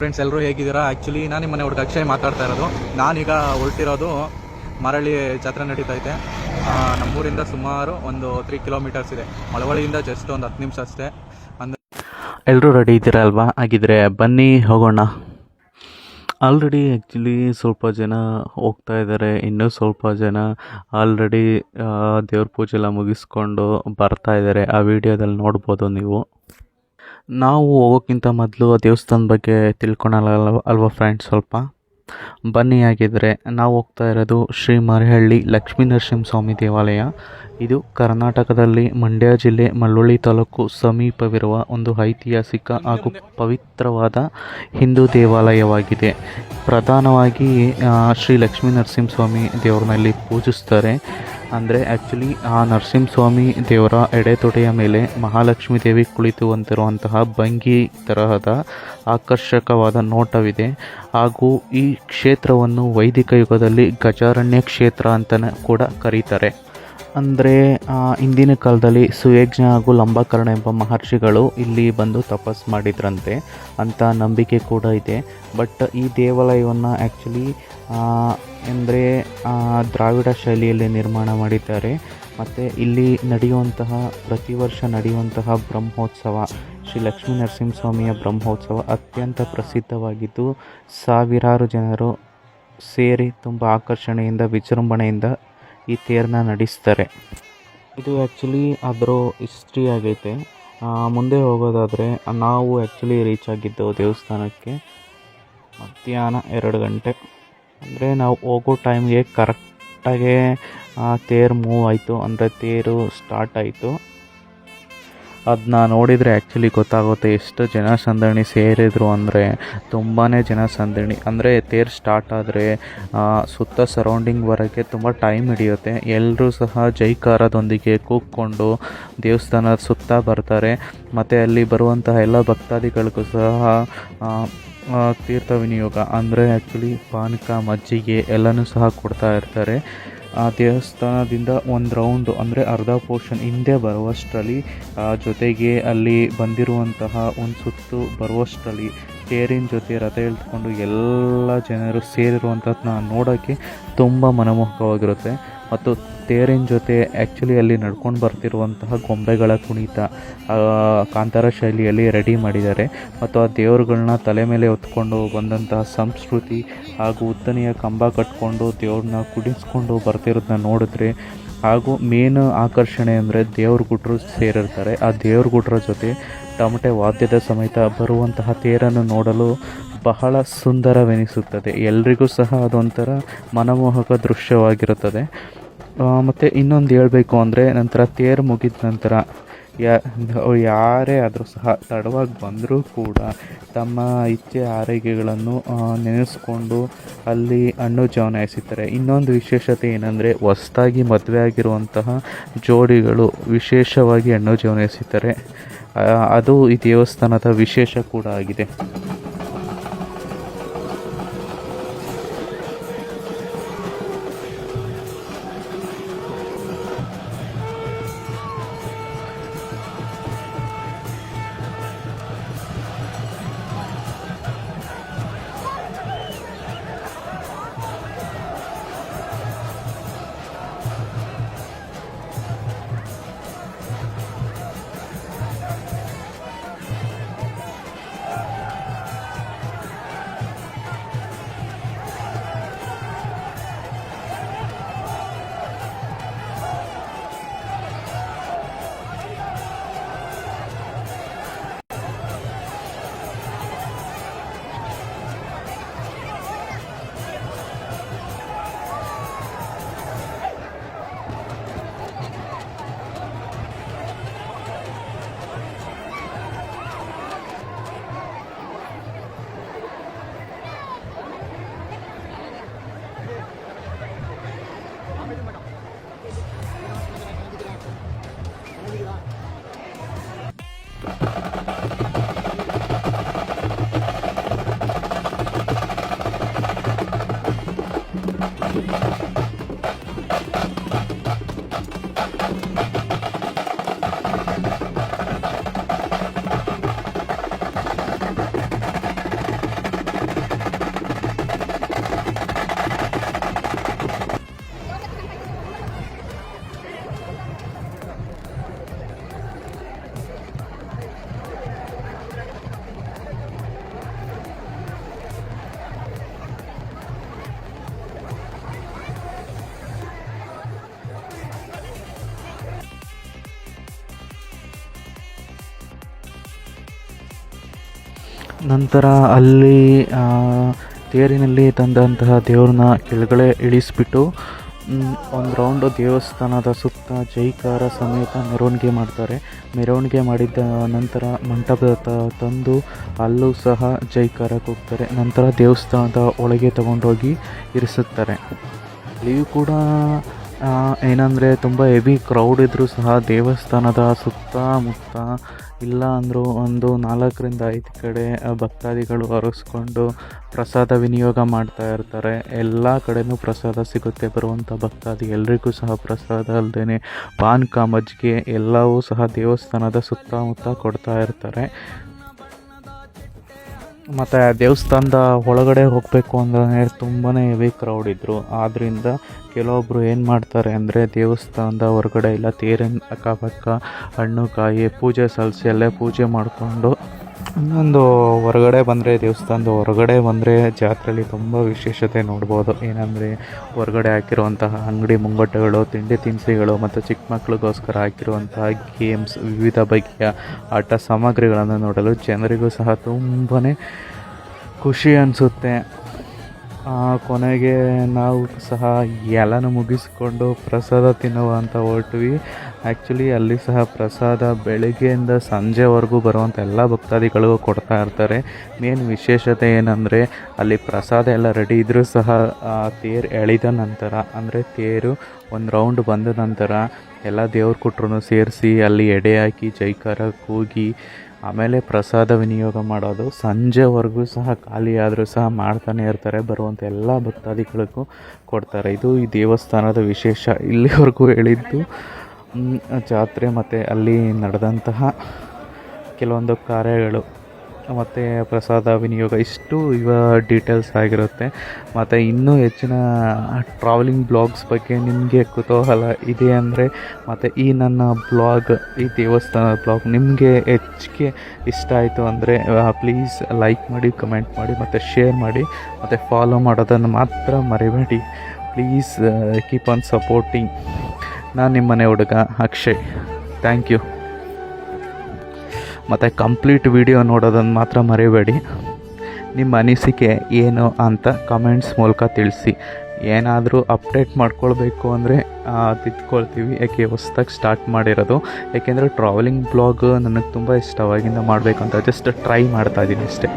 Friends ಎಲ್ಲರೂ ಹೇಗಿದ್ದೀರಾ? Actually ನಾನು ನಿಮ್ಮ ಮನೆ ಹುಡುಗ ಅಕ್ಷಯ್ ಮಾತಾಡ್ತಾ ಇರೋದು. ನಾನೀಗ ಹೊರಟಿರೋದು ಮರಳಿ ಜಾತ್ರೆ ನಡೀತಾ ಇದೆ. ನಮ್ಮೂರಿಂದ ಸುಮಾರು ಒಂದು 3 ಕಿಲೋಮೀಟರ್ಸ್ ಇದೆ. ಮಳವಳ್ಳಿಯಿಂದ ಜಸ್ಟ್ ಒಂದು 10 ನಿಮಿಷ ಅಷ್ಟೇ. ಎಲ್ಲರೂ ರೆಡಿ ಇದ್ದೀರಾ ಅಲ್ವಾ? ಹಾಗಿದ್ರೆ ಬನ್ನಿ ಹೋಗೋಣ. ಆಲ್ರೆಡಿ ಆ್ಯಕ್ಚುಲಿ ಸ್ವಲ್ಪ ಜನ ಹೋಗ್ತಾ ಇದ್ದಾರೆ, ಇನ್ನೂ ಸ್ವಲ್ಪ ಜನ ಆಲ್ರೆಡಿ ದೇವ್ರ ಪೂಜೆ ಎಲ್ಲ ಮುಗಿಸ್ಕೊಂಡು ಬರ್ತಾ ಇದ್ದಾರೆ. ಆ ವಿಡಿಯೋದಲ್ಲಿ ನೋಡ್ಬೋದು ನೀವು. ನಾವು ಹೋಗೋಕ್ಕಿಂತ ಮೊದಲು ದೇವಸ್ಥಾನದ ಬಗ್ಗೆ ತಿಳ್ಕೊಳಲ್ಲ ಅಲ್ವಾ ಫ್ರೆಂಡ್ಸ್? ಸ್ವಲ್ಪ ಬನ್ನಿ. ಆಗಿದ್ದರೆ ನಾವು ಹೋಗ್ತಾ ಇರೋದು ಶ್ರೀ ಮರಿಹಳ್ಳಿ ಲಕ್ಷ್ಮೀ ನರಸಿಂಹಸ್ವಾಮಿ ದೇವಾಲಯ. ಇದು ಕರ್ನಾಟಕದಲ್ಲಿ ಮಂಡ್ಯ ಜಿಲ್ಲೆ ಮಳವಳ್ಳಿ ತಾಲೂಕು ಸಮೀಪವಿರುವ ಒಂದು ಐತಿಹಾಸಿಕ ಹಾಗೂ ಪವಿತ್ರವಾದ ಹಿಂದೂ ದೇವಾಲಯವಾಗಿದೆ. ಪ್ರಧಾನವಾಗಿ ಶ್ರೀ ಲಕ್ಷ್ಮೀ ನರಸಿಂಹಸ್ವಾಮಿ ದೇವ್ರನ್ನಲ್ಲಿ ಪೂಜಿಸ್ತಾರೆ. ಅಂದರೆ ಆ್ಯಕ್ಚುಲಿ ಆ ನರಸಿಂಹಸ್ವಾಮಿ ದೇವರ ಎಡೆತೊಡೆಯ ಮೇಲೆ ಮಹಾಲಕ್ಷ್ಮೀ ದೇವಿ ಕುಳಿತುವಂತಿರುವಂತಹ ಭಂಗಿ ತರಹದ ಆಕರ್ಷಕವಾದ ನೋಟವಿದೆ. ಹಾಗೂ ಈ ಕ್ಷೇತ್ರವನ್ನು ವೈದಿಕ ಯುಗದಲ್ಲಿ ಗಜಾರಣ್ಯ ಕ್ಷೇತ್ರ ಅಂತಲೇ ಕೂಡ ಕರೀತಾರೆ. ಅಂದರೆ ಇಂದಿನ ಕಾಲದಲ್ಲಿ ಸುಯಜ್ಞ ಹಾಗೂ ಲಂಬಕರ್ಣ ಎಂಬ ಮಹರ್ಷಿಗಳು ಇಲ್ಲಿ ಬಂದು ತಪಸ್ಸು ಮಾಡಿದ್ರಂತೆ ಅಂತ ನಂಬಿಕೆ ಕೂಡ ಇದೆ. ಬಟ್ ಈ ದೇವಾಲಯವನ್ನು ಆ್ಯಕ್ಚುಲಿ ಅಂದರೆ ದ್ರಾವಿಡ ಶೈಲಿಯಲ್ಲಿ ನಿರ್ಮಾಣ ಮಾಡಿದ್ದಾರೆ. ಮತ್ತು ಇಲ್ಲಿ ಪ್ರತಿ ವರ್ಷ ನಡೆಯುವಂತಹ ಬ್ರಹ್ಮೋತ್ಸವ, ಶ್ರೀ ಲಕ್ಷ್ಮೀ ನರಸಿಂಹಸ್ವಾಮಿಯ ಬ್ರಹ್ಮೋತ್ಸವ ಅತ್ಯಂತ ಪ್ರಸಿದ್ಧವಾಗಿದ್ದು ಸಾವಿರಾರು ಜನರು ಸೇರಿ ತುಂಬ ಆಕರ್ಷಣೆಯಿಂದ ವಿಜೃಂಭಣೆಯಿಂದ ಈ ತೇರನ್ನ ನಡೆಸ್ತಾರೆ. ಇದು ಆ್ಯಕ್ಚುಲಿ ಅದರ ಹಿಸ್ಟ್ರಿ ಆಗೈತೆ. ಮುಂದೆ ಹೋಗೋದಾದರೆ ನಾವು ಆ್ಯಕ್ಚುಲಿ ರೀಚ್ ಆಗಿದ್ದು ದೇವಸ್ಥಾನಕ್ಕೆ ಮಧ್ಯಾಹ್ನ 2 ಗಂಟೆ. ಅಂದರೆ ನಾವು ಹೋಗೋ ಟೈಮ್ಗೆ ಕರೆಕ್ಟಾಗೆ ತೇರು ಮೂವ್ ಆಯಿತು, ಅಂದರೆ ತೇರು ಸ್ಟಾರ್ಟ್ ಆಯಿತು. ಅದನ್ನ ನೋಡಿದರೆ ಆ್ಯಕ್ಚುಲಿ ಗೊತ್ತಾಗುತ್ತೆ ಎಷ್ಟು ಜನಸಂದಣಿ ಸೇರಿದರು ಅಂದರೆ ತುಂಬಾ ಜನಸಂದಣಿ. ಅಂದರೆ ತೇರು ಸ್ಟಾರ್ಟ್ ಆದರೆ ಸುತ್ತ ಸರೌಂಡಿಂಗ್ವರೆಗೆ ತುಂಬ ಟೈಮ್ ಹಿಡಿಯುತ್ತೆ. ಎಲ್ಲರೂ ಸಹ ಜೈಕಾರದೊಂದಿಗೆ ಕೂಗ್ಕೊಂಡು ದೇವಸ್ಥಾನದ ಸುತ್ತ ಬರ್ತಾರೆ. ಮತ್ತು ಅಲ್ಲಿ ಬರುವಂತಹ ಎಲ್ಲ ಭಕ್ತಾದಿಗಳಿಗೂ ಸಹ ತೀರ್ಥ ವಿನಿಯೋಗ ಅಂದರೆ ಆ್ಯಕ್ಚುಲಿ ಪಾನಕ, ಮಜ್ಜಿಗೆ ಎಲ್ಲನೂ ಸಹ ಕೊಡ್ತಾ ಇರ್ತಾರೆ. ಆ ದೇವಸ್ಥಾನದಿಂದ ಒಂದು ರೌಂಡು ಅಂದರೆ ಅರ್ಧ ಪೋರ್ಷನ್ ಹಿಂದೆ ಬರುವಷ್ಟರಲ್ಲಿ, ಜೊತೆಗೆ ಅಲ್ಲಿ ಬಂದಿರುವಂತಹ ಒಂದು ಸುತ್ತು ಬರುವಷ್ಟರಲ್ಲಿ ತೇರಿನ ಜೊತೆ ರಥ ಎಳೆದುಕೊಂಡು ಎಲ್ಲ ಜನರು ಸೇರಿರುವಂಥದ್ದನ್ನ ನೋಡೋಕ್ಕೆ ತುಂಬ ಮನಮೋಹಕವಾಗಿರುತ್ತೆ. ಮತ್ತು ತೇರಿನ ಜೊತೆ ಆ್ಯಕ್ಚುಲಿ ಅಲ್ಲಿ ನಡ್ಕೊಂಡು ಬರ್ತಿರುವಂತಹ ಗೊಂಬೆಗಳ ಕುಣಿತ ಕಾಂತಾರ ಶೈಲಿಯಲ್ಲಿ ರೆಡಿ ಮಾಡಿದ್ದಾರೆ. ಮತ್ತು ಆ ದೇವರುಗಳನ್ನ ತಲೆ ಮೇಲೆ ಹೊತ್ಕೊಂಡು ಬಂದಂತಹ ಸಂಸ್ಕೃತಿ ಹಾಗೂ ಉದ್ದನೆಯ ಕಂಬ ಕಟ್ಕೊಂಡು ದೇವ್ರನ್ನ ಕುಡಿಸ್ಕೊಂಡು ಬರ್ತಿರೋದನ್ನ ನೋಡಿದ್ರೆ, ಹಾಗೂ ಮೇನ್ ಆಕರ್ಷಣೆ ಅಂದರೆ ದೇವ್ರ ಗುಡ್ರು ಸೇರಿರ್ತಾರೆ. ಆ ದೇವ್ರ ಗುಡ್ರ ಜೊತೆ ತಮಟೆ ವಾದ್ಯದ ಸಮೇತ ಬರುವಂತಹ ತೇರನ್ನು ನೋಡಲು ಬಹಳ ಸುಂದರವೆನಿಸುತ್ತದೆ. ಎಲ್ರಿಗೂ ಸಹ ಅದೊಂಥರ ಮನಮೋಹಕ ದೃಶ್ಯವಾಗಿರುತ್ತದೆ. ಮತ್ತು ಇನ್ನೊಂದು ಹೇಳಬೇಕು ಅಂದರೆ, ನಂತರ ತೇರು ಮುಗಿದ ನಂತರ ಯಾರೇ ಆದರೂ ಸಹ ತಡವಾಗಿ ಬಂದರೂ ಕೂಡ ತಮ್ಮ ಇಚ್ಛೆ ಆರೈಕೆಗಳನ್ನು ನೆನೆಸ್ಕೊಂಡು ಅಲ್ಲಿ ಹಣ್ಣು ಜವನ ಎಸಿತಾರೆ. ಇನ್ನೊಂದು ವಿಶೇಷತೆ ಏನಂದರೆ, ಹೊಸದಾಗಿ ಮದುವೆ ಆಗಿರುವಂತಹ ಜೋಡಿಗಳು ವಿಶೇಷವಾಗಿ ಹಣ್ಣು ಜವನ ಎಸಿತಾರೆ. ಅದು ಈ ದೇವಸ್ಥಾನದ ವಿಶೇಷ ಕೂಡ ಆಗಿದೆ. ನಂತರ ಅಲ್ಲಿ ತೇರಿನಲ್ಲಿ ತಂದಂತಹ ದೇವ್ರನ್ನ ಕೆಳಗಡೆ ಇಳಿಸ್ಬಿಟ್ಟು ಒಂದು ರೌಂಡು ದೇವಸ್ಥಾನದ ಸುತ್ತ ಜೈಕಾರ ಸಮೇತ ಮೆರವಣಿಗೆ ಮಾಡ್ತಾರೆ. ಮೆರವಣಿಗೆ ಮಾಡಿದ ನಂತರ ಮಂಟಪದ ತಂದು ಅಲ್ಲೂ ಸಹ ಜೈಕಾರ ಕೂಗ್ತಾರೆ. ನಂತರ ದೇವಸ್ಥಾನದ ಒಳಗೆ ತಗೊಂಡೋಗಿ ಇರಿಸುತ್ತಾರೆ. ಅಲ್ಲಿಯೂ ಕೂಡ ಏನಂದರೆ ತುಂಬ ಹೆವಿ ಕ್ರೌಡ್ ಇದ್ದರೂ ಸಹ ದೇವಸ್ಥಾನದ ಸುತ್ತಮುತ್ತ ಇಲ್ಲ ಅಂದರೂ ಒಂದು 4-5 ಕಡೆ ಭಕ್ತಾದಿಗಳು ಹರಸ್ಕೊಂಡು ಪ್ರಸಾದ ವಿನಿಯೋಗ ಮಾಡ್ತಾ ಇರ್ತಾರೆ. ಎಲ್ಲ ಕಡೆಯೂ ಪ್ರಸಾದ ಸಿಗುತ್ತೆ. ಬರುವಂಥ ಭಕ್ತಾದಿ ಎಲ್ರಿಗೂ ಸಹ ಪ್ರಸಾದ ಅಲ್ಲದೇ ಪಾನಕ ಮಜ್ಜಿಗೆ ಎಲ್ಲವೂ ಸಹ ದೇವಸ್ಥಾನದ ಸುತ್ತಮುತ್ತ ಕೊಡ್ತಾ ಇರ್ತಾರೆ. ಮತ್ತು ದೇವಸ್ಥಾನದ ಒಳಗಡೆ ಹೋಗಬೇಕು ಅಂದರೆ ತುಂಬಾ ಹೆವಿ ಕ್ರೌಡ್ ಇದ್ದರು. ಆದ್ದರಿಂದ ಕೆಲವೊಬ್ಬರು ಏನು ಮಾಡ್ತಾರೆ ಅಂದರೆ ದೇವಸ್ಥಾನದ ಹೊರಗಡೆ ಇಲ್ಲ ತೇರಿನ ಅಕ್ಕಪಕ್ಕ ಹಣ್ಣು ಕಾಯಿ ಪೂಜೆ ಸಲ್ಲಿಸಿ ಅಲ್ಲೇ ಪೂಜೆ ಮಾಡಿಕೊಂಡು ಇನ್ನೊಂದು ಹೊರಗಡೆ ಬಂದರೆ ದೇವಸ್ಥಾನದ ಹೊರಗಡೆ ಬಂದರೆ ಜಾತ್ರೆಯಲ್ಲಿ ತುಂಬ ವಿಶೇಷತೆ ನೋಡ್ಬೋದು. ಏನಂದರೆ ಹೊರಗಡೆ ಹಾಕಿರುವಂತಹ ಅಂಗಡಿ ಮುಂಗಟ್ಟುಗಳು, ತಿಂಡಿ ತಿನಿಸುಗಳು ಮತ್ತು ಚಿಕ್ಕ ಮಕ್ಕಳಿಗೋಸ್ಕರ ಹಾಕಿರುವಂತಹ ಗೇಮ್ಸ್, ವಿವಿಧ ಬಗೆಯ ಆಟ ಸಾಮಗ್ರಿಗಳನ್ನು ನೋಡಲು ಜನರಿಗೂ ಸಹ ತುಂಬಾ ಖುಷಿ ಅನಿಸುತ್ತೆ. ಕೊನೆಗೆ ನಾವು ಸಹ ಎಲ್ಲನೂ ಮುಗಿಸ್ಕೊಂಡು ಪ್ರಸಾದ ತಿನ್ನುವಂತ ಹೊರಟ್ವಿ. ಆ್ಯಕ್ಚುಲಿ ಅಲ್ಲಿ ಸಹ ಪ್ರಸಾದ ಬೆಳಗ್ಗೆಯಿಂದ ಸಂಜೆವರೆಗೂ ಬರುವಂಥ ಎಲ್ಲ ಭಕ್ತಾದಿಗಳಿಗೂ ಕೊಡ್ತಾ ಇರ್ತಾರೆ. ಮೇನ್ ವಿಶೇಷತೆ ಏನಂದರೆ ಅಲ್ಲಿ ಪ್ರಸಾದ ಎಲ್ಲ ರೆಡಿ ಇದ್ದರೂ ಸಹ ತೇರು ಎಳೆದ ನಂತರ ಅಂದರೆ ತೇರು ಒಂದು ರೌಂಡ್ ಬಂದ ನಂತರ ಎಲ್ಲ ದೇವ್ರ ಕೊಟ್ರು ಸೇರಿಸಿ ಅಲ್ಲಿ ಎಡೆ ಹಾಕಿ ಜೈಕಾರ ಕೂಗಿ ಆಮೇಲೆ ಪ್ರಸಾದ ವಿನಿಯೋಗ ಮಾಡೋದು. ಸಂಜೆವರೆಗೂ ಸಹ ಖಾಲಿ ಆದರೂ ಸಹ ಮಾಡ್ತಾನೆ ಇರ್ತಾರೆ. ಬರುವಂಥ ಎಲ್ಲ ಭಕ್ತಾದಿಗಳಿಗೂ ಕೊಡ್ತಾರೆ. ಇದು ಈ ದೇವಸ್ಥಾನದ ವಿಶೇಷ. ಇಲ್ಲಿವರೆಗೂ ಹೇಳಿದ್ದು ಜಾತ್ರೆ ಮತ್ತು ಅಲ್ಲಿ ನಡೆದಂತಹ ಕೆಲವೊಂದು ಕಾರ್ಯಗಳು ಮತ್ತು ಪ್ರಸಾದ ವಿನಿಯೋಗ ಇಷ್ಟು ಡೀಟೇಲ್ಸ್ ಆಗಿರುತ್ತೆ. ಮತ್ತು ಇನ್ನೂ ಹೆಚ್ಚಿನ ಟ್ರಾವೆಲಿಂಗ್ ಬ್ಲಾಗ್ಸ್ ಬಗ್ಗೆ ನಿಮಗೆ ಕುತೂಹಲ ಇದೆ ಅಂದರೆ ಮತ್ತು ಈ ನನ್ನ ಬ್ಲಾಗ್, ಈ ದೇವಸ್ಥಾನದ ಬ್ಲಾಗ್ ನಿಮಗೆ ಹೆಚ್ಚಿಗೆ ಇಷ್ಟ ಆಯಿತು ಅಂದರೆ ಪ್ಲೀಸ್ ಲೈಕ್ ಮಾಡಿ, ಕಮೆಂಟ್ ಮಾಡಿ ಮತ್ತು ಶೇರ್ ಮಾಡಿ ಮತ್ತು ಫಾಲೋ ಮಾಡೋದನ್ನು ಮಾತ್ರ ಮರಿಬೇಡಿ. Please keep on supporting. ನಾನು ನಿಮ್ಮನೆ ಹುಡುಗ ಅಕ್ಷಯ್. Thank you. ಮತ್ತು ಕಂಪ್ಲೀಟ್ ವಿಡಿಯೋ ನೋಡೋದನ್ನು ಮಾತ್ರ ಮರಿಬೇಡಿ. ನಿಮ್ಮ ಅನಿಸಿಕೆ ಏನು ಅಂತ ಕಮೆಂಟ್ಸ್ ಮೂಲಕ ತಿಳಿಸಿ. ಏನಾದರೂ ಅಪ್ಡೇಟ್ ಮಾಡ್ಕೊಳ್ಬೇಕು ಅಂದರೆ ತಿದ್ಕೊಳ್ತೀವಿ. ಯಾಕೆ ಹೊಸ್ದಾಗಿ ಸ್ಟಾರ್ಟ್ ಮಾಡಿರೋದು. ಯಾಕೆಂದರೆ ಟ್ರಾವೆಲಿಂಗ್ ಬ್ಲಾಗ್ ನನಗೆ ತುಂಬ ಇಷ್ಟವಾಗಿಂದ ಮಾಡಬೇಕು ಅಂತ ಜಸ್ಟ್ ಟ್ರೈ ಮಾಡ್ತಾಯಿದ್ದೀನಿ ಅಷ್ಟೇ.